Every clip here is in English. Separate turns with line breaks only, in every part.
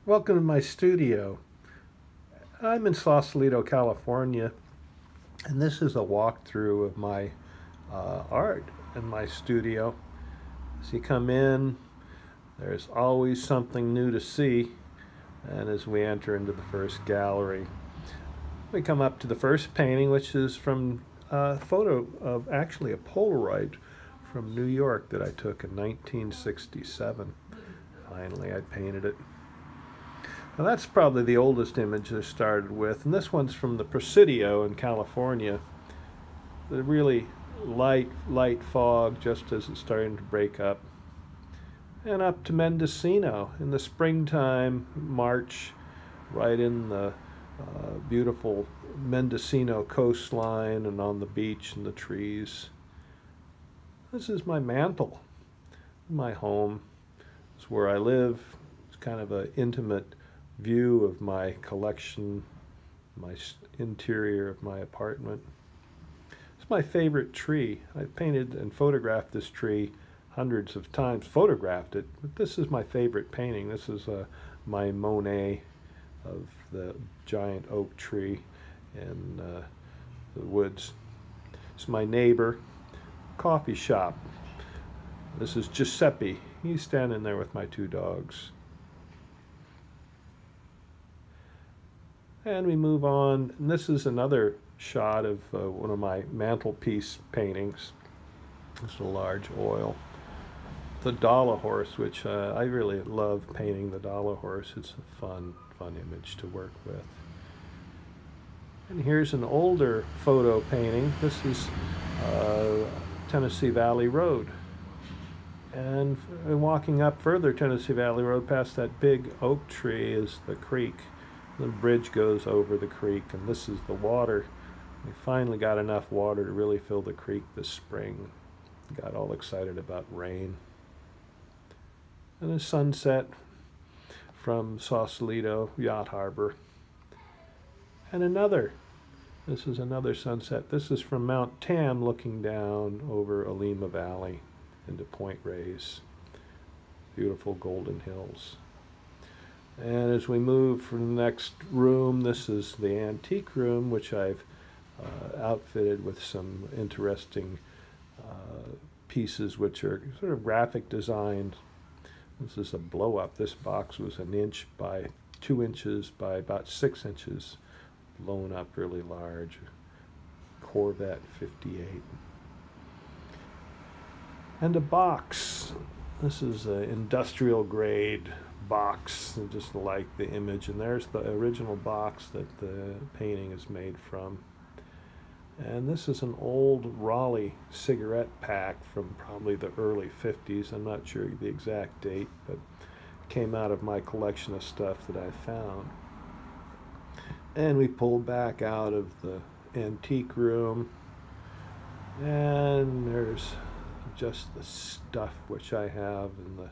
Welcome to my studio. I'm in Sausalito, California, and this is a walkthrough of my art in my studio. As you come in, there's always something new to see, and as we enter into the first gallery, we come up to the first painting, which is from a photo of actually a Polaroid from New York that I took in 1967. Finally, I painted it. Now that's probably the oldest image I started with, and this one's from the Presidio in California. The really light fog just as it's starting to break up. And up to Mendocino in the springtime, March, right in the beautiful Mendocino coastline and on the beach and the trees. This is my mantle, my home. It's where I live. It's kind of an intimate view of my collection, my interior of my apartment. It's my favorite tree. I've painted and photographed this tree hundreds of times, photographed it, but this is my favorite painting. This is my Monet of the giant oak tree in the woods. It's my neighbor, coffee shop. This is Giuseppe. He's standing there with my two dogs. And we move on, and this is another shot of one of my mantelpiece paintings. It's a large oil. The dollar horse, which I really love painting the dollar horse. It's a fun image to work with. And here's an older photo painting. This is Tennessee Valley Road. And walking up further Tennessee Valley Road past that big oak tree is the creek. The bridge goes over the creek, and this is the water. We finally got enough water to really fill the creek this spring. Got all excited about rain. And a sunset from Sausalito Yacht Harbor. And this is another sunset. This is from Mount Tam looking down over Alima Valley into Point Reyes. Beautiful golden hills. And as we move from the next room, this is the antique room, which I've outfitted with some interesting pieces, which are sort of graphic designs. This is a blow-up. This box was 1 inch by 2 inches by about 6 inches, blown up really large. Corvette 58. And a box. This is an industrial grade box, just like the image, and there's the original box that the painting is made from. And this is an old Raleigh cigarette pack from probably the early 50s. I'm not sure the exact date, but it came out of my collection of stuff that I found. And we pulled back out of the antique room, and there's just the stuff which I have in the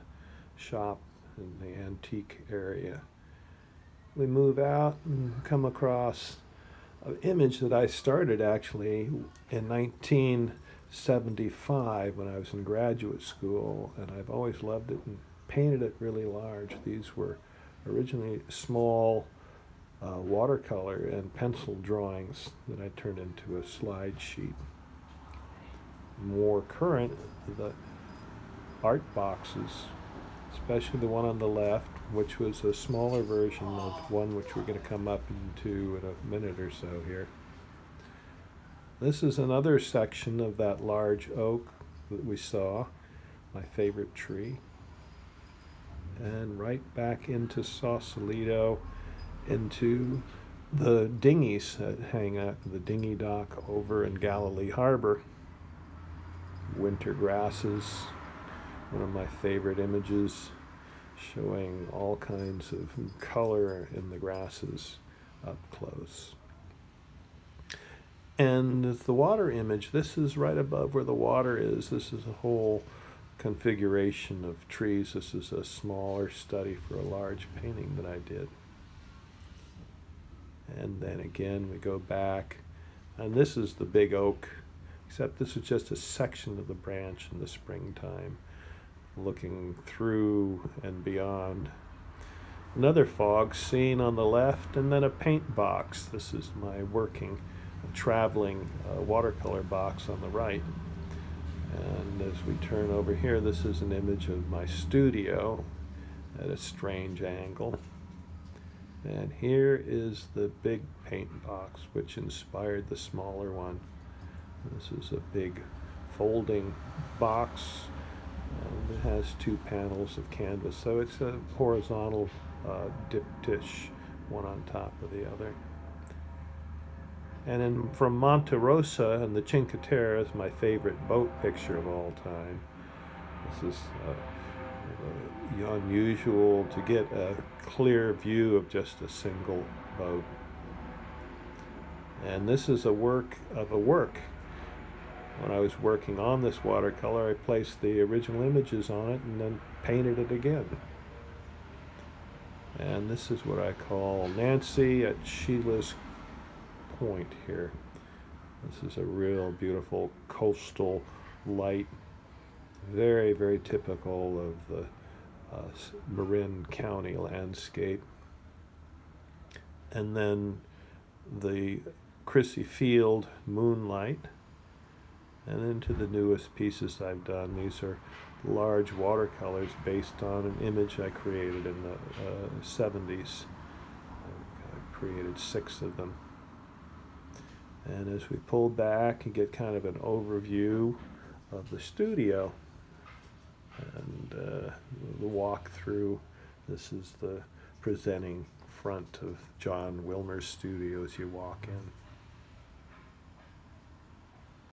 shop in the antique area. We move out and come across an image that I started actually in 1975 when I was in graduate school, and I've always loved it and painted it really large. These were originally small watercolor and pencil drawings that I turned into a slide sheet. More current, the art boxes, especially the one on the left, which was a smaller version of one which we're going to come up into in a minute or so here. This is another section of that large oak that we saw, my favorite tree. And right back into Sausalito, into the dinghies that hang out, the dinghy dock over in Galilee Harbor. Winter grasses, one of my favorite images, showing all kinds of color in the grasses up close. And the water image, this is right above where the water is. This is a whole configuration of trees. This is a smaller study for a large painting that I did. And then again we go back, and this is the big oak, except this is just a section of the branch in the springtime, looking through and beyond. another fog scene on the left, and then a paint box. This is my working, traveling watercolor box on the right. And as we turn over here, this is an image of my studio at a strange angle. And here is the big paint box, which inspired the smaller one. This is a big folding box. It has two panels of canvas, so it's a horizontal diptych, one on top of the other. And then from Monte Rosa and the Cinque Terre is my favorite boat picture of all time. This is unusual to get a clear view of just a single boat. And this is a work of a work. When I was working on this watercolor, I placed the original images on it and then painted it again. And this is what I call Nancy at Sheila's Point here. This is a real beautiful coastal light, very, very typical of the Marin County landscape. And then the Crissy Field moonlight. And into the newest pieces I've done. These are large watercolors based on an image I created in the 70s. I created 6 of them. And as we pull back, you get kind of an overview of the studio. And the walk through, this is the presenting front of John Wilmer's studio as you walk in.